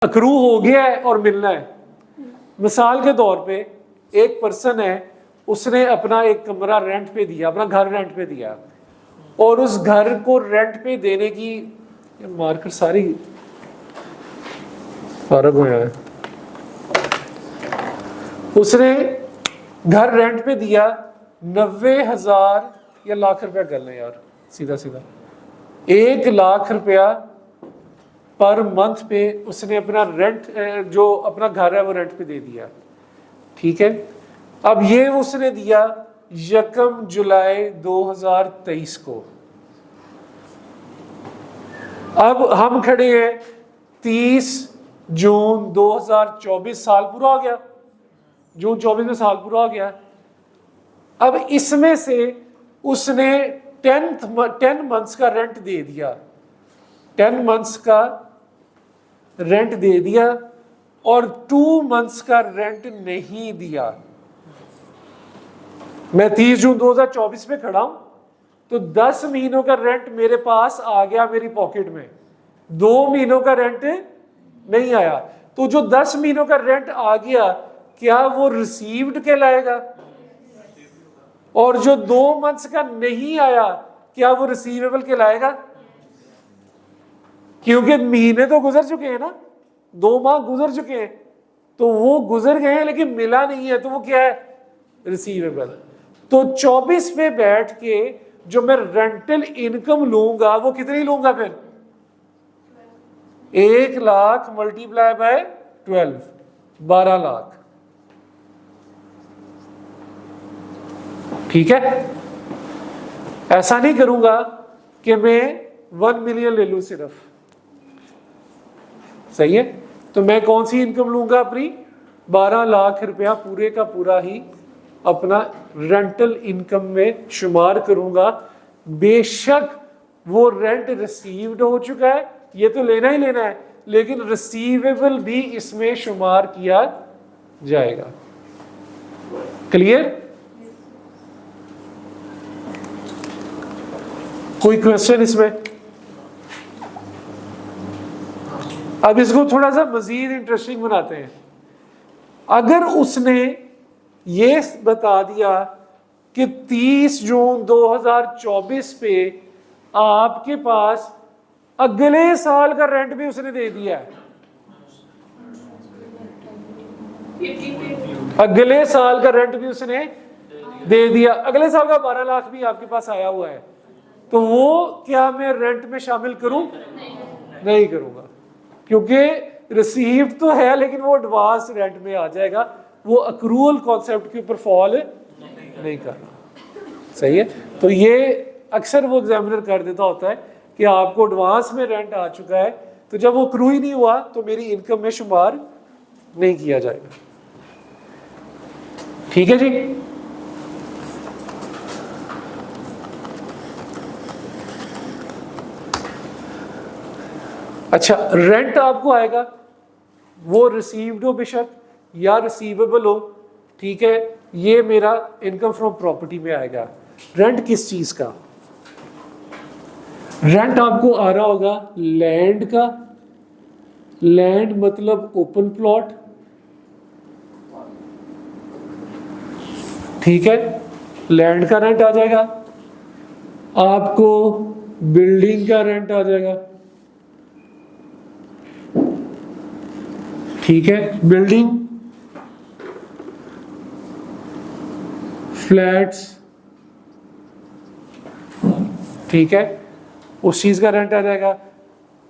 Accrue हो गया है और मिलना है। मिसाल के तौर पे एक पर्सन है, उसने अपना एक कमरा रेंट पे दिया, अपना घर रेंट पे दिया, और उस घर को रेंट पे देने की मार्कर सारी फर्क हुआ है। उसने घर रेंट पे दिया 90,000 या लाख रुपया कर लें यार, सीधा सीधा 1 लाख रुपया पर मंथ पे उसने अपना रेंट, जो अपना घर है वो रेंट पे दे दिया। ठीक है, अब ये उसने दिया 1 जुलाई 2023 को। अब हम खड़े हैं 30 जून 2024, साल पूरा हो गया, जून 24 में साल पूरा हो गया। अब इसमें से उसने 10 मंथ्स का रेंट दे दिया, 10 मंथ्स का रेंट दे दिया और 2 मंथ्स का रेंट नहीं दिया। मैं 30 जून 2024 में खड़ा हूं तो 10 महीनों का रेंट मेरे पास आ गया मेरी पॉकेट में, 2 महीनों का रेंट नहीं आया। तो जो 10 महीनों का रेंट आ गया क्या वो रिसीव्ड कहलाएगा? और जो 2 मंथ्स का नहीं आया क्या वो रिसीवेबल कहलाएगा? क्योंकि महीने तो गुजर चुके हैं ना, 2 माह गुजर चुके हैं, तो वो गुजर गए हैं लेकिन मिला नहीं है, तो वो क्या है? रिसीवेबल। तो 24 पे बैठ के जो मैं रेंटल इनकम लूंगा वो कितनी लूंगा फिर? 1 लाख मल्टीप्लाई बाय 12, 12 लाख। ठीक है, ऐसा नहीं करूंगा कि मैं 1 मिलियन ले लूं सिर्फ, सही है? तो मैं कौन सी इनकम लूंगा अपनी? 12 लाख रुपया पूरे का पूरा ही अपना रेंटल इनकम में शुमार करूंगा। बेशक वो रेंट रिसीव्ड हो चुका है, ये तो लेना ही लेना है, लेकिन रिसीवेबल भी इसमें शुमार किया जाएगा। क्लियर? कोई क्वेश्चन इसमें? अब इसको थोड़ा सा मजीद इंटरेस्टिंग बनाते हैं। अगर उसने ये बता दिया कि 30 जून 2024 पे आपके पास अगले साल का रेंट भी उसने दे दिया है, अगले साल का रेंट भी उसने दे दिया, अगले साल का 12 लाख भी आपके पास आया हुआ है, तो वो क्या मैं रेंट में शामिल करूं? नहीं करूंगा, क्योंकि रिसीव्ड तो है लेकिन वो एडवांस रेंट में आ जाएगा, वो अक्रूअल कॉन्सेप्ट के ऊपर फॉल नहीं करना। सही है? तो ये अक्सर वो एग्जामिनर कर देता होता है कि आपको एडवांस में रेंट आ चुका है, तो जब वो अक्रू ही नहीं हुआ तो मेरी इनकम में शुमार नहीं किया जाएगा। ठीक है जी? अच्छा, रेंट आपको आएगा, वो रिसीव्ड हो बेशक या रिसीवेबल हो, ठीक है, ये मेरा इनकम फ्रॉम प्रॉपर्टी में आएगा। रेंट किस चीज का? रेंट आपको आ रहा होगा लैंड का, लैंड मतलब ओपन प्लॉट, ठीक है, लैंड का रेंट आ जाएगा। आपको बिल्डिंग का रेंट आ जाएगा, ठीक है, बिल्डिंग, फ्लैट्स, ठीक है, उस चीज का रेंट आ जाएगा।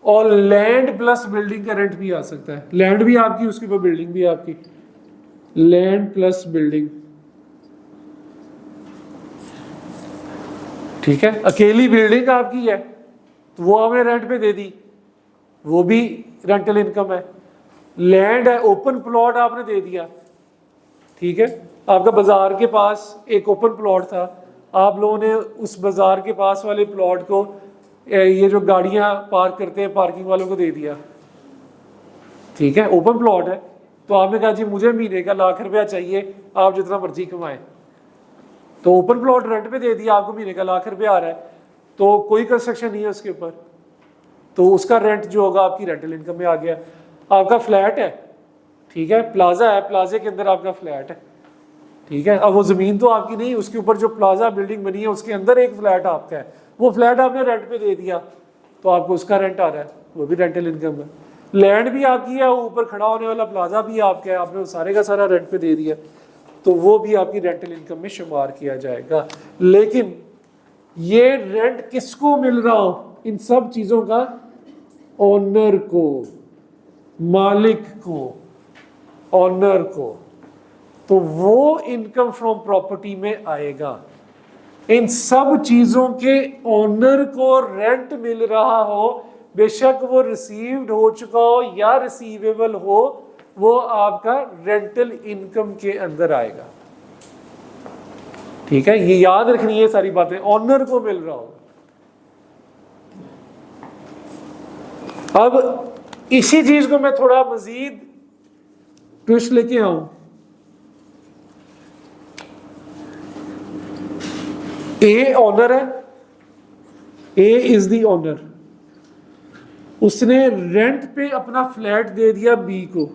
और लैंड प्लस बिल्डिंग का रेंट भी आ सकता है, लैंड भी आपकी, उसके ऊपर बिल्डिंग भी आपकी, लैंड प्लस बिल्डिंग, ठीक है। अकेली बिल्डिंग आपकी है तो वो आपने रेंट पे दे दी, वो भी रेंटल इनकम है। लैंड है, ओपन प्लॉट आपने दे दिया, ठीक है, आपका बाजार के पास एक ओपन प्लॉट था, आप लोगों ने उस बाजार के पास वाले प्लॉट को, ये जो गाड़ियां पार्क करते हैं पार्किंग वालों को दे दिया, ठीक है, ओपन प्लॉट है, तो आपने कहा जी मुझे महीने का 1 लाख रुपया चाहिए, आप जितना मर्जी कमाएं, तो ओपन प्लॉट रेंट पे दे दिया, आपको महीने का 1 लाख रुपया आ रहा है, तो कोई कंस्ट्रक्शन नहीं है उसके ऊपर, तो उसका रेंट जो होगा आपकी रेंटल इनकम में आ गया। आपका फ्लैट है, ठीक है, प्लाजा है, प्लाजे के अंदर आपका फ्लैट है, ठीक है। अब वो ज़मीन तो आपकी नहीं, उसके ऊपर जो प्लाजा बिल्डिंग बनी है उसके अंदर एक फ्लैट आपका है, वो फ्लैट आपने रेंट पे दे दिया तो आपको उसका रेंट आ रहा है, वो भी रेंटल इनकम है। लैंड भी आपकी है, ऊपर खड़ा होने वाला प्लाजा भी आपका है, आपने वो सारे का सारा रेंट पे दे दिया तो वो भी आपकी रेंटल इनकम में शुमार किया जाएगा। लेकिन ये रेंट किसको मिल रहा हो, इन सब चीज़ों का ओनर को, मालिक को, ऑनर को, तो वो इनकम फ्रॉम प्रॉपर्टी में आएगा। इन सब चीजों के ओनर को रेंट मिल रहा हो, बेशक वो रिसीव्ड हो चुका हो या रिसीवेबल हो, वो आपका रेंटल इनकम के अंदर आएगा, ठीक है। ये याद रखनी है सारी बातें, ऑनर को मिल रहा हो। अब इसी चीज को मैं थोड़ा मजीद ट्विस्ट लेके आऊं, ए ऑनर है, ए इज द ऑनर, उसने रेंट पे अपना फ्लैट दे दिया बी को,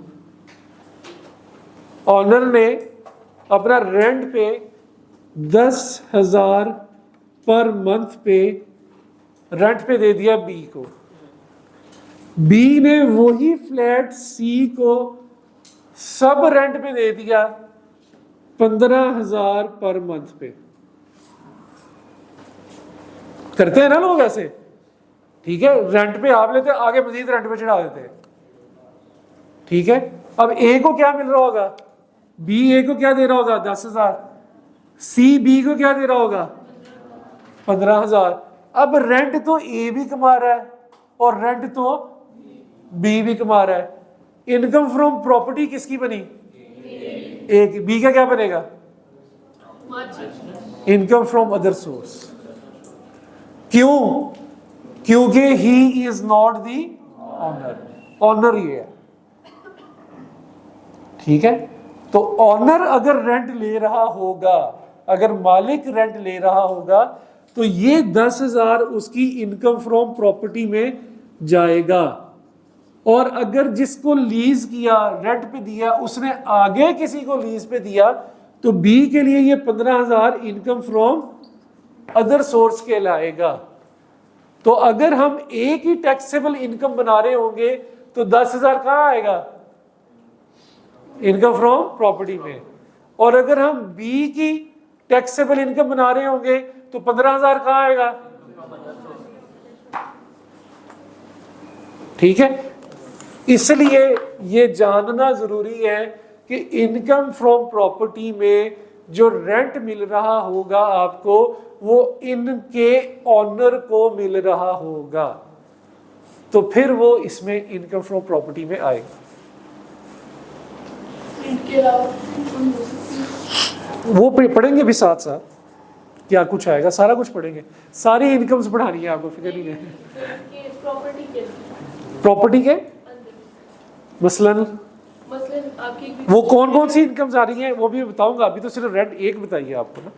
ऑनर ने अपना रेंट पे 10,000 पर मंथ पे रेंट पे दे दिया बी को, बी ने वही फ्लैट सी को सब रेंट पे दे दिया 15,000 पर मंथ पे। करते हैं ना लोग ऐसे, ठीक है, रेंट पे आप लेते, आगे मजीद रेंट पे चढ़ा देते हैं, ठीक है। अब ए को क्या मिल रहा होगा, बी ए को क्या दे रहा होगा 10,000, सी बी को क्या दे रहा होगा 15,000। अब रेंट तो ए भी कमा रहा है और रेंट तो बी भी कमा रहा है, इनकम फ्रॉम प्रॉपर्टी किसकी बनी, ए। बी का क्या बनेगा, इनकम फ्रॉम अदर सोर्स। क्यों, क्योंकि he is not the honour, honour ये है, ठीक है। तो ऑनर अगर रेंट ले रहा होगा, अगर मालिक रेंट ले रहा होगा तो ये 10,000 उसकी इनकम फ्रॉम प्रॉपर्टी में जाएगा, और अगर जिसको लीज किया, रेंट पे दिया, उसने आगे किसी को लीज पे दिया तो बी के लिए ये 15,000 इनकम फ्रॉम अदर सोर्स के लाएगा। तो अगर हम ए की टैक्सेबल इनकम बना रहे होंगे तो 10,000 कहां आएगा, इनकम फ्रॉम प्रॉपर्टी में, और अगर हम बी की टैक्सेबल इनकम बना रहे होंगे तो 15,000 कहां आएगा, ठीक है। इसलिए ये जानना जरूरी है कि इनकम फ्रॉम प्रॉपर्टी में जो रेंट मिल रहा होगा आपको, वो इनके ऑनर को मिल रहा होगा, तो फिर वो इसमें इनकम फ्रॉम प्रॉपर्टी में आएगा। इनके अलावा वो पढ़ेंगे भी साथ साथ, क्या कुछ आएगा, सारा कुछ पढ़ेंगे, सारी इनकम्स बढ़ानी है आपको, फिक्र नहीं है। प्रॉपर्टी के मसलन आपकी वो कौन कौन सी इनकम्स आ रही हैं वो भी बताऊंगा, अभी तो सिर्फ रेंट एक बताइए आपको ना,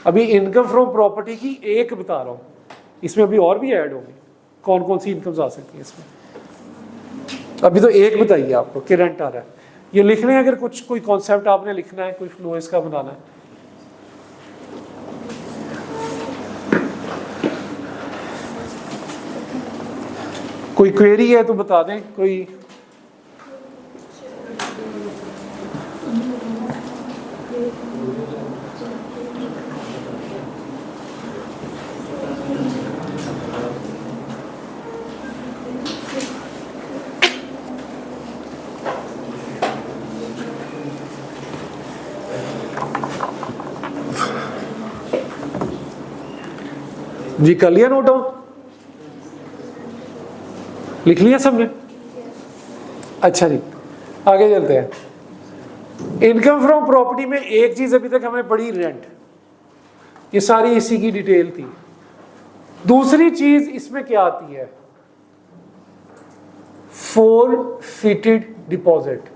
अभी इनकम फ्रॉम प्रॉपर्टी की एक बता रहा हूँ, इसमें अभी और भी ऐड होंगी, कौन कौन सी इनकम्स आ सकती हैं इसमें, अभी तो एक बताइए आपको कि रेंट आ रहा है। ये लिखने हैं, अगर कुछ कोई कॉन्सेप्ट आपने लिखना है, कोई फ्लो इसका बनाना है। कोई क्वेरी है तो बता दें, कोई जी, कर लिया नोट डाउन, लिख लिया सबने, अच्छा जी आगे चलते हैं। इनकम फ्रॉम प्रॉपर्टी में एक चीज अभी तक हमने पढ़ी, रेंट, ये सारी इसी की डिटेल थी। दूसरी चीज इसमें क्या आती है, फोरफिटेड डिपॉजिट।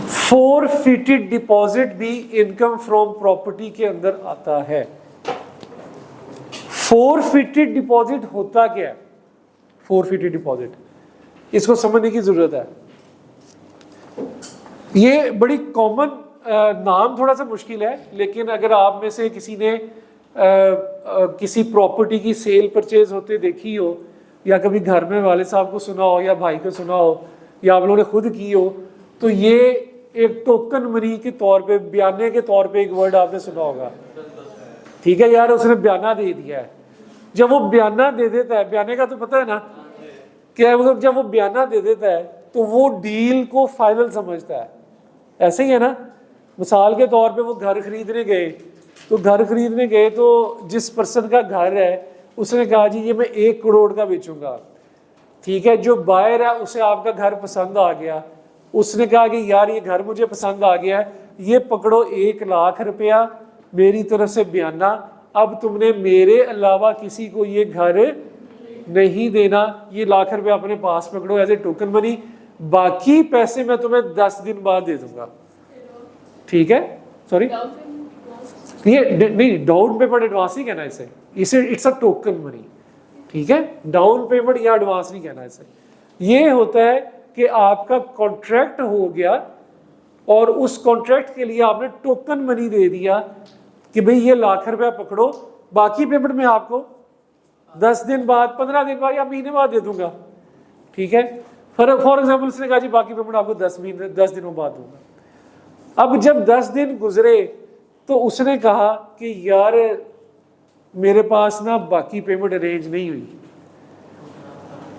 फोरफिटेड डिपॉजिट भी इनकम फ्रॉम प्रॉपर्टी के अंदर आता है। फोरफिटेड डिपॉजिट होता क्या है, फोरफिटेड डिपॉजिट इसको समझने की जरूरत है। ये बड़ी कॉमन नाम थोड़ा सा मुश्किल है, लेकिन अगर आप में से किसी ने किसी प्रॉपर्टी की सेल परचेज होते देखी हो, या कभी घर में वाले साहब को सुना हो, या भाई को सुना हो, या आप लोगों ने खुद की हो, तो ये एक टोकन मनी के तौर पे, बयाने के तौर पे एक वर्ड आपने सुना होगा। ठीक है यार, उसने बयाना दे दिया है। जब वो बयाना दे देता है, बयाने का तो पता है ना क्या, मतलब जब वो बयाना दे देता है तो वो डील को फाइनल समझता है। ऐसे ही है ना, मिसाल के तौर पे वो घर खरीदने गए, तो घर खरीदने गए तो जिस पर्सन का घर है उसने कहा जी ये मैं 1 करोड़ का बेचूंगा। ठीक है, जो बायर है उसे आपका घर पसंद आ गया, उसने कहा कि यार ये घर मुझे पसंद आ गया है, ये पकड़ो 1 लाख रुपया मेरी तरफ से बयाना, अब तुमने मेरे अलावा किसी को ये घर नहीं देना, ये लाख रुपया अपने पास पकड़ो एज ए टोकन मनी, बाकी पैसे मैं तुम्हें 10 दिन बाद दे दूंगा। ठीक है, सॉरी ये नहीं, डाउन पेमेंट एडवांस नहीं कहना इसे इट्स अ टोकन मनी। ठीक है, डाउन पेमेंट या एडवांस नहीं कहना इसे। ये होता है कि आपका कॉन्ट्रैक्ट हो गया और उस कॉन्ट्रैक्ट के लिए आपने टोकन मनी दे दिया कि भाई ये लाख रुपया पकड़ो, बाकी पेमेंट मैं आपको 10 दिन बाद, 15 दिन बाद या महीने बाद दे दूंगा। ठीक है, फॉर एग्जाम्पल उसने कहा जी बाकी पेमेंट आपको 10 दिनों बाद दूंगा। अब जब 10 दिन गुजरे तो उसने कहा कि यार मेरे पास ना बाकी पेमेंट अरेंज नहीं हुई।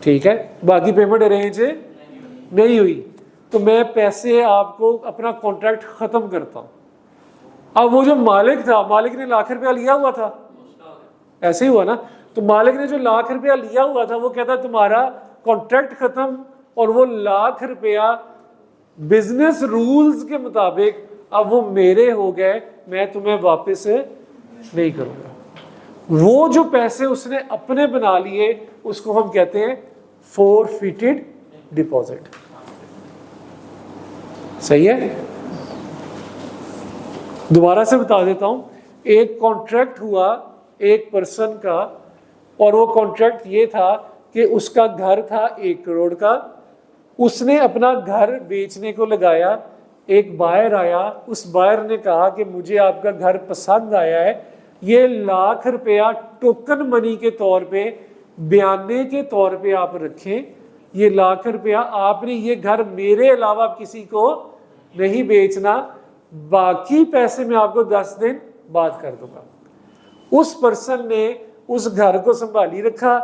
ठीक है, बाकी पेमेंट अरेंज नहीं हुई, तो मैं पैसे आपको अपना कॉन्ट्रैक्ट खत्म करता हूं। अब वो जो मालिक था, मालिक ने लाख रुपया लिया हुआ था, ऐसे ही हुआ ना, तो मालिक ने जो लाख रुपया लिया हुआ था वो कहता तुम्हारा कॉन्ट्रैक्ट खत्म, और वो लाख रुपया बिजनेस रूल्स के मुताबिक अब वो मेरे हो गए, मैं तुम्हें वापस नहीं करूंगा। वो जो पैसे उसने अपने बना लिए उसको हम कहते हैं फोरफिटेड डिपॉजिट। सही है, दोबारा से बता देता हूं। एक कॉन्ट्रैक्ट हुआ एक पर्सन का, और वो कॉन्ट्रैक्ट ये था कि उसका घर था 1 करोड़ का, उसने अपना घर बेचने को लगाया, एक बायर आया, उस बायर ने कहा कि मुझे आपका घर पसंद आया है, ये लाख रुपया टोकन मनी के तौर पे, बयाने के तौर पे आप रखें, ये लाख रुपया आपने, ये घर मेरे अलावा किसी को नहीं बेचना, बाकी पैसे मैं आपको 10 दिन बाद कर दूंगा। उस पर्सन ने उस घर को संभाली रखा,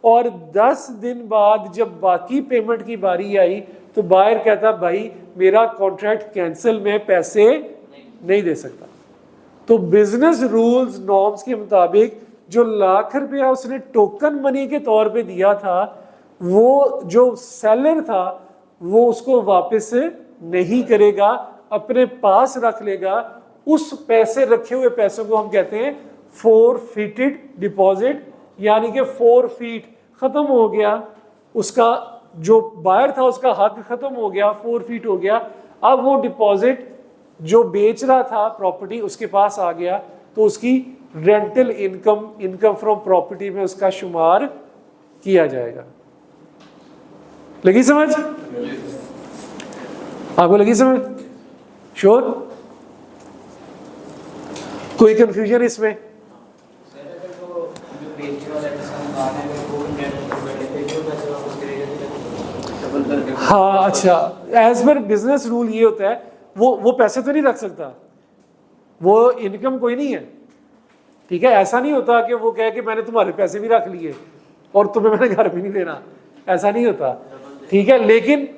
और 10 दिन बाद जब बाकी पेमेंट की बारी आई तो बायर कहता भाई मेरा कॉन्ट्रैक्ट कैंसिल, मैं पैसे नहीं दे सकता। तो बिजनेस रूल्स नॉर्म्स के मुताबिक जो लाख रुपया उसने टोकन मनी के तौर पे दिया था, वो जो सेलर था वो उसको वापस नहीं करेगा, अपने पास रख लेगा। उस पैसे रखे हुए पैसों को हम कहते हैं फोरफिटेड डिपॉजिट, यानी कि 4 फीट खत्म हो गया, उसका जो बायर था उसका हक खत्म हो गया, 4 फीट हो गया। अब वो डिपॉजिट जो बेच रहा था प्रॉपर्टी उसके पास आ गया, तो उसकी रेंटल इनकम फ्रॉम प्रॉपर्टी में उसका शुमार किया जाएगा। लगी समझ? आपको लगी समझ? श्योर? कोई कंफ्यूजन इसमें? हाँ, अच्छा, एज पर बिजनेस रूल ये होता है, वो पैसे तो नहीं रख सकता, वो इनकम कोई नहीं है। ठीक है, ऐसा नहीं होता कि वो कहे कि मैंने तुम्हारे पैसे भी रख लिए और तुम्हें मैंने घर भी नहीं देना, ऐसा नहीं होता। ठीक है, लेकिन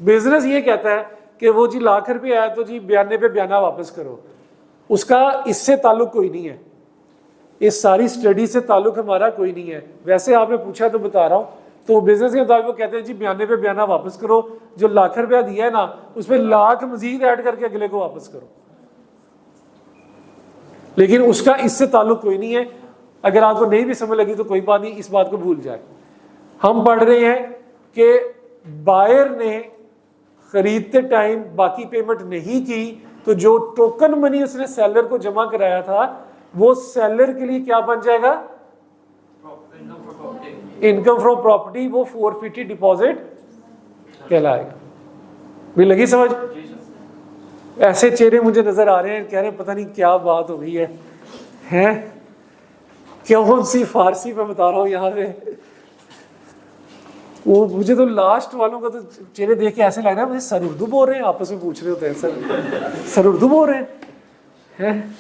बिजनेस ये कहता है कि वो जी लाख रुपये आया तो जी बयाने पे बयाना वापस करो, उसका इससे ताल्लुक कोई नहीं है, इस सारी स्टडी से ताल्लुक हमारा कोई नहीं है। वैसे आपने पूछा तो बता रहा हूँ, तो बिजनेस के मुताबिक वो कहते हैं जी बयाने पे बयाना वापस करो, जो लाख रुपया दिया है ना उस पर लाख मजीद ऐड करके अगले को वापस करो, लेकिन उसका इससे ताल्लुक कोई नहीं है। अगर आपको नहीं भी समझ लगी तो कोई बात नहीं, इस बात को भूल जाए। हम पढ़ रहे हैं कि बायर ने खरीदते टाइम बाकी पेमेंट नहीं की, तो जो टोकन मनी उसने सेलर को जमा कराया था वो सेलर के लिए क्या बन जाएगा? Income from property. वो फोरफिटेड डिपॉजिट कहलाएगा। भी लगी समझ? ऐसे चेहरे मुझे नजर आ रहे हैं, कह रहे हैं पता नहीं क्या बात हो गई है, हैं कौन सी फारसी में बता रहा हूँ यहाँ पे। वो मुझे तो लास्ट वालों का तो चेहरे देख के ऐसे लग रहा है मुझे सर उर्दू बोल रहे हैं, आपस में पूछ रहे होते हैं सर उर्दू बोल रहे हैं।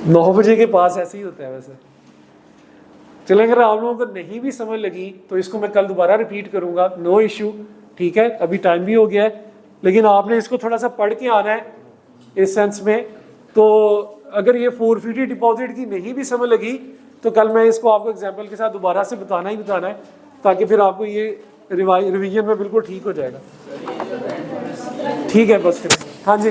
9 बजे के पास ऐसे ही होता है वैसे। चलें, अगर आप लोगों को नहीं भी समझ लगी तो इसको मैं कल दोबारा रिपीट करूंगा, नो इशू, ठीक है। अभी टाइम भी हो गया है, लेकिन आपने इसको थोड़ा सा पढ़ के आना है इस सेंस में। तो अगर ये फोरफिटी डिपॉजिट की नहीं भी समझ लगी तो कल मैं इसको आपको एग्जाम्पल के साथ दोबारा से बताना ही बताना है, ताकि फिर आपको ये रिवीजन में बिल्कुल ठीक हो जाएगा। ठीक है बस फिर, हाँ जी।